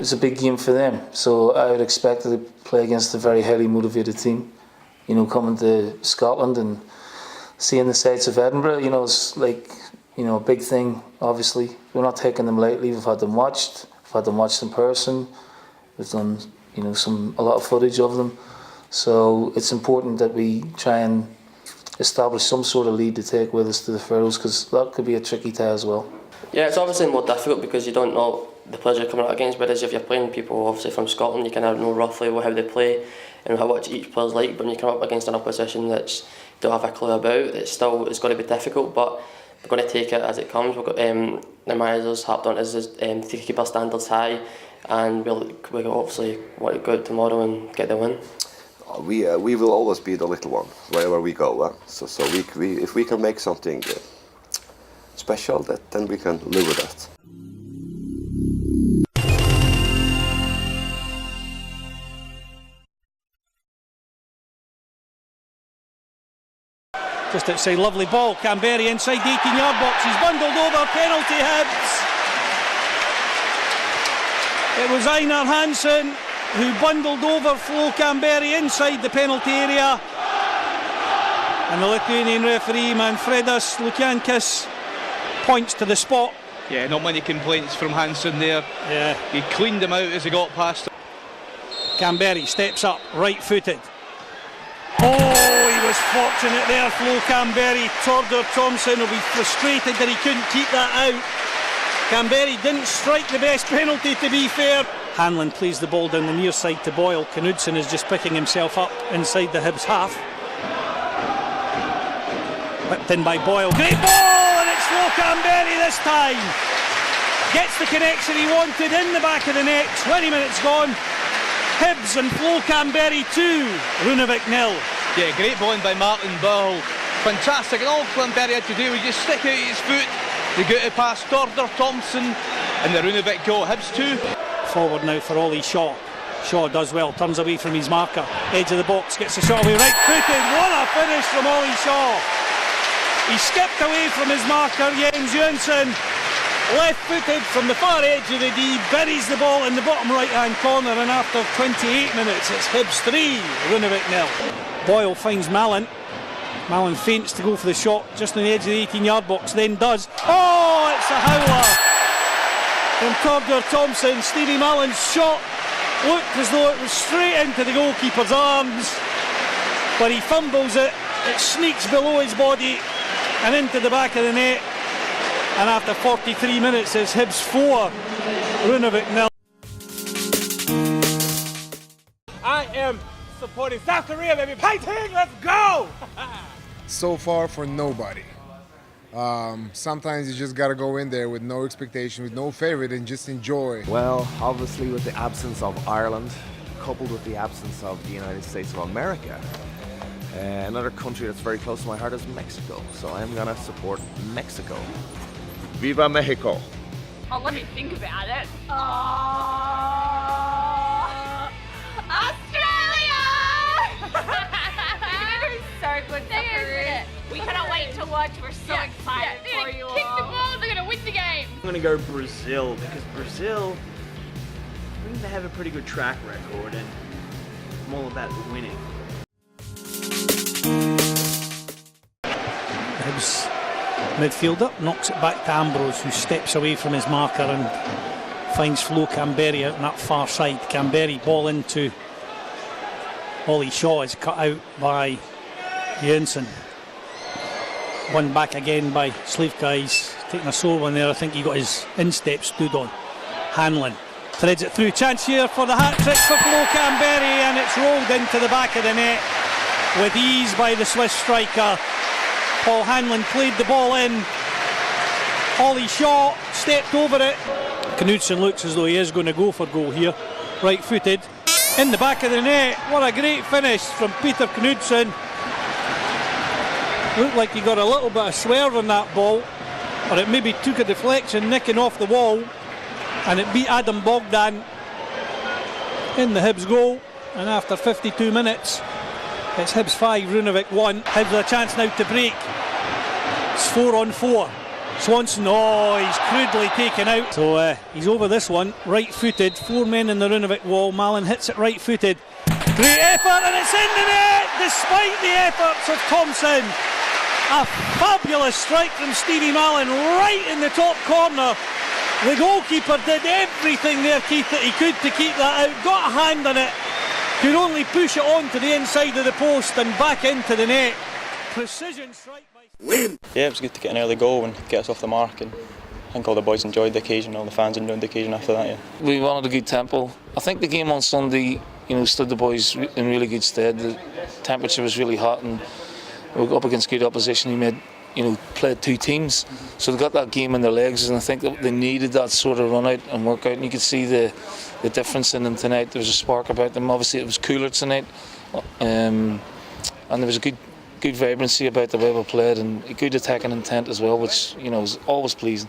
it's a big game for them. So I would expect to play against a very highly motivated team. You know, coming to Scotland and seeing the sights of Edinburgh, you know, it's like, you know, a big thing. Obviously, we're not taking them lightly. We've had them watched. We've had them watched in person. We've done, you know, a lot of footage of them. So it's important that we try and establish some sort of lead to take with us to the Faroes, because that could be a tricky tie as well. Yeah, it's obviously more difficult because you don't know the players you're coming up against, whereas if you're playing people obviously from Scotland, you kind of know roughly how they play and what each player's like. But when you come up against an opposition that you don't have a clue about, it's going to be difficult, but we're going to take it as it comes. We've got the manager's harped on is to keep our standards high, and we'll obviously want to go out tomorrow and get the win. We will always be the little one wherever we go. So if we can make something special, then we can live with that. Just outside, lovely ball. Canberra inside the 18-yard box. He's bundled over. Penalty Hibs. It was Einar Hansen who bundled over Flo Canberra inside the penalty area. And the Lithuanian referee, Manfredas Lukiankis, points to the spot. Yeah, not many complaints from Hansen there. Yeah. He cleaned him out as he got past him. Canberra steps up, right-footed. Oh, he was fortunate there, Flo Canberra. Tordur Thompson will be frustrated that he couldn't keep that out. Canberra didn't strike the best penalty, to be fair. Hanlon plays the ball down the near side to Boyle. Knudsen is just picking himself up inside the Hibs half. Whipped in by Boyle. Great ball, and it's Flo Canberra this time. Gets the connection he wanted in the back of the net. 20 minutes gone. Hibs and Flo Canberra 2, Runavik 0. Yeah, great ball by Martin Boyle. Fantastic, and all Canberra had to do was just stick out his foot to get it past Tordur Thompson, and the Runavik goal. Hibs 2. Forward now for Ollie Shaw. Shaw does well, turns away from his marker. Edge of the box, gets the shot away, right footed. What a finish from Ollie Shaw. He skipped away from his marker, Jens Jönsson. Left footed from the far edge of the D, buries the ball in the bottom right hand corner, and after 28 minutes it's Hibs 3, Runavik 0. Boyle finds Mallon. Mallon feints to go for the shot just on the edge of the 18-yard box, then does. Oh, it's a howler from Tordur Thompson. Stevie Mallon's shot looked as though it was straight into the goalkeeper's arms, but he fumbles it. It sneaks below his body and into the back of the net. And after 43 minutes, it's Hibs 4, Runavik 0. I am supporting South Korea, baby. Fighting, let's go! So far for nobody. Sometimes you just gotta go in there with no expectation, with no favorite, and just enjoy. Well, obviously with the absence of Ireland, coupled with the absence of the United States of America, another country that's very close to my heart is Mexico. So I'm gonna support Mexico. Viva Mexico! Oh, let me think about it. Australia! So good, Peru. We cannot wait to watch. We're so excited for you all. Kick the ball, they're going to win the game. I'm going to go Brazil, because Brazil, I think they have a pretty good track record, and I'm all about winning. Hibs midfielder knocks it back to Ambrose, who steps away from his marker and finds Flo Canberra out on that far side. Canberra ball into Ollie Shaw, is cut out by Jönsson. One back again by Slivka. He's taking a sore one there. I think he got his instep stood on. Hanlon threads it through. Chance here for the hat-trick for Flo Canberra, and it's rolled into the back of the net with ease by the Swiss striker. Paul Hanlon played the ball in. Ollie Shaw stepped over it. Knudsen looks as though he is going to go for goal here. Right-footed in the back of the net. What a great finish from Peter Knudsen. Looked like he got a little bit of swerve on that ball, or it maybe took a deflection nicking off the wall, and it beat Adam Bogdan in the Hibs goal. And after 52 minutes, it's Hibs 5, Runavik 1. Hibs with a chance now to break. It's 4 on 4. Swanson, oh, he's crudely taken out. So he's over this one, right-footed. 4 men in the Runavik wall. Mallon hits it right-footed. Great effort, and it's in the net, despite the efforts of Thompson. A fabulous strike from Stevie Mallon, right in the top corner. The goalkeeper did everything there, Keith, that he could to keep that out. Got a hand on it. Could only push it on to the inside of the post and back into the net. Precision strike by... Win! Yeah, it was good to get an early goal and get us off the mark, and I think all the boys enjoyed the occasion, all the fans enjoyed the occasion after that, yeah. We wanted a good tempo. I think the game on Sunday, stood the boys in really good stead. The temperature was really hot and we were up against good opposition. Played 2 teams, so they got that game in their legs, and I think that they needed that sort of run out and work out, and you could see the difference in them tonight. There was a spark about them. Obviously it was cooler tonight, and there was a good vibrancy about the way we played, and a good attacking intent as well, which is always pleasing.